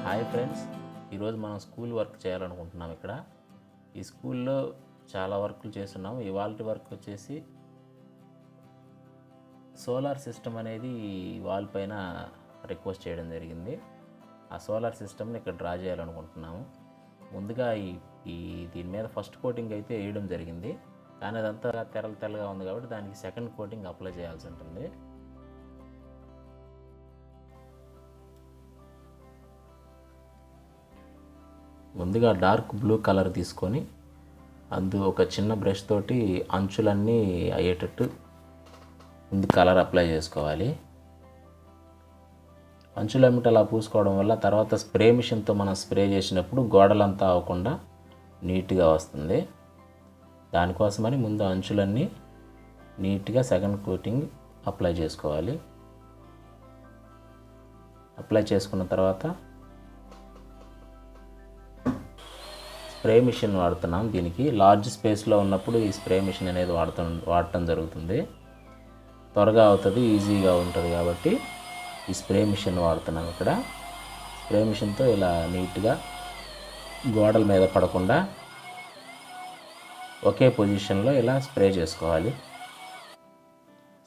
Hi friends, ఈరోజు మనం school work చేయాలనుకుంటున్నాం. ఇక్కడ ఈ స్కూల్లో చాలా వర్కులు చేస్తున్నాం. ఇవాల్టి వర్క్ వచ్చేసి సోలార్ సిస్టమ్ అనేది వాల్ పైన రిక్వెస్ట్ చేయడం జరిగింది. ఆ సోలార్ సిస్టమ్ని ఇక్కడ డ్రా చేయాలనుకుంటున్నాము. ముందుగా ఈ దీని మీద ఫస్ట్ కోటింగ్ అయితే వేయడం జరిగింది, కానీ అదంతా తెల్లగా ఉంది కాబట్టి దానికి సెకండ్ కోటింగ్ అప్లై చేయాల్సి ఉంటుంది. ముందుగా డార్క్ బ్లూ కలర్ తీసుకొని ఒక చిన్న బ్రష్ తోటి అంచులన్నీ అయ్యేటట్టు ముందు కలర్ అప్లై చేసుకోవాలి. అంచులమ్మట అలా పూసుకోవడం వల్ల తర్వాత స్ప్రే మిషన్తో మనం స్ప్రే చేసినప్పుడు గోడలంతా అవ్వకుండా నీట్గా వస్తుంది. దానికోసమని ముందు అంచులన్నీ నీట్గా సెకండ్ కోటింగ్ అప్లై చేసుకోవాలి. అప్లై చేసుకున్న తర్వాత స్ప్రే మిషన్ వాడుతున్నాం. దీనికి లార్జ్ స్పేస్లో ఉన్నప్పుడు ఈ స్ప్రే మిషన్ అనేది వాడటం జరుగుతుంది. త్వరగా అవుతుంది, ఈజీగా ఉంటుంది కాబట్టి ఈ స్ప్రే మిషన్ వాడుతున్నాం. ఇక్కడ స్ప్రే మిషన్తో ఇలా నీట్గా గోడల మీద పడకుండా ఒకే పొజిషన్లో ఇలా స్ప్రే చేసుకోవాలి.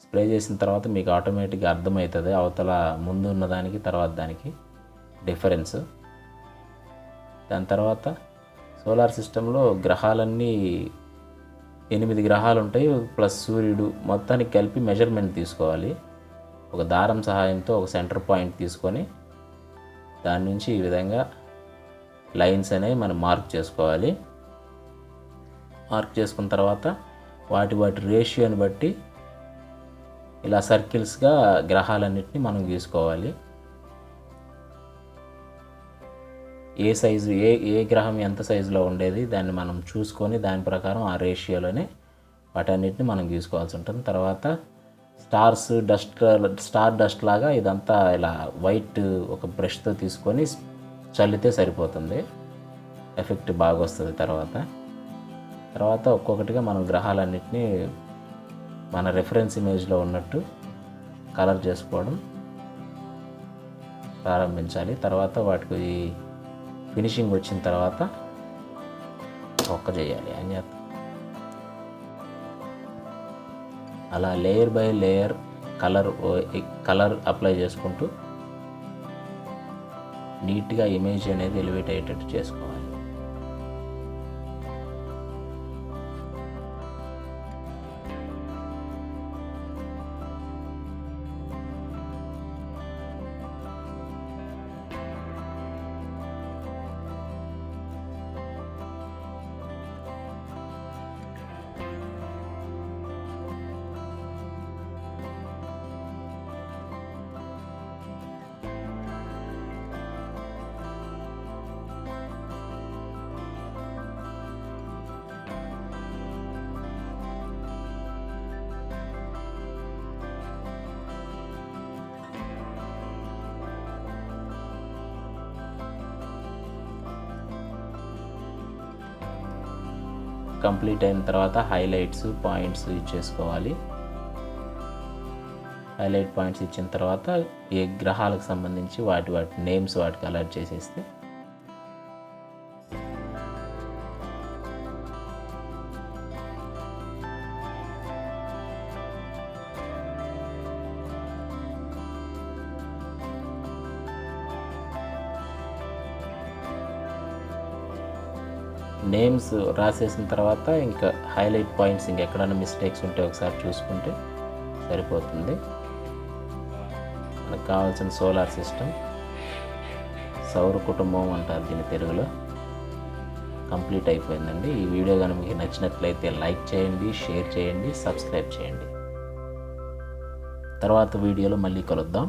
స్ప్రే చేసిన తర్వాత మీకు ఆటోమేటిక్గా అర్థమవుతుంది అవతల ముందు ఉన్నదానికి తర్వాత దానికి డిఫరెన్స్. దాని తర్వాత సోలార్ సిస్టంలో గ్రహాలన్నీ 8 గ్రహాలు ఉంటాయి, ప్లస్ సూర్యుడు, మొత్తానికి కలిపి మెజర్మెంట్ తీసుకోవాలి. ఒక దారం సహాయంతో ఒక సెంటర్ పాయింట్ తీసుకొని దాని నుంచి ఈ విధంగా లైన్స్ అనేవి మనం మార్క్ చేసుకోవాలి. మార్క్ చేసుకున్న తర్వాత వాటి రేషియోని బట్టి ఇలా సర్కిల్స్గా గ్రహాలన్నింటినీ మనం గీసుకోవాలి. ఏ సైజు ఏ గ్రహం ఎంత సైజులో ఉండేది దాన్ని మనం చూసుకొని దాని ప్రకారం ఆ రేషియోలోనే వాటన్నిటిని మనం గీసుకోవాల్సి ఉంటుంది. తర్వాత స్టార్ డస్ట్ లాగా ఇదంతా ఇలా వైట్ ఒక బ్రష్తో తీసుకొని చల్లితే సరిపోతుంది, ఎఫెక్ట్ బాగా వస్తుంది. తర్వాత ఒక్కొక్కటిగా మనం గ్రహాలన్నింటినీ మన రెఫరెన్స్ ఇమేజ్లో ఉన్నట్టు కలర్ చేసుకోవడం ప్రారంభించాలి. తర్వాత వాటికి ఫినిషింగ్ వచ్చిన తర్వాత ఒక్క చేయాలి అని చెప్తాం. అలా layer by layer colour apply చేసుకుంటూ నీట్గా ఇమేజ్ అనేది ఎలివేట్ అయ్యేటట్టు చేసుకోవాలి. కంప్లీట్ అయిన తర్వాత హైలైట్స్ పాయింట్స్ ఇచ్చేసుకోవాలి. హైలైట్ పాయింట్స్ ఇచ్చిన తర్వాత ఏ గ్రహాలకు సంబంధించి వాటి నేమ్స్ వాటికి అలర్ట్ చేసేస్తే నేమ్స్ రాసేసిన తర్వాత ఇంకా హైలైట్ పాయింట్స్ ఇంకెక్కడైనా మిస్టేక్స్ ఉంటే ఒకసారి చూసుకుంటే సరిపోతుంది. మనకు కావాల్సిన సోలార్ సిస్టమ్, సౌర కుటుంబం అంటారు దీని తెలుగులో, కంప్లీట్ అయిపోయిందండి. ఈ వీడియో కనుక మీకు నచ్చినట్లయితే లైక్ చేయండి, షేర్ చేయండి, సబ్స్క్రైబ్ చేయండి. తర్వాత వీడియోలో మళ్ళీ కలుద్దాం.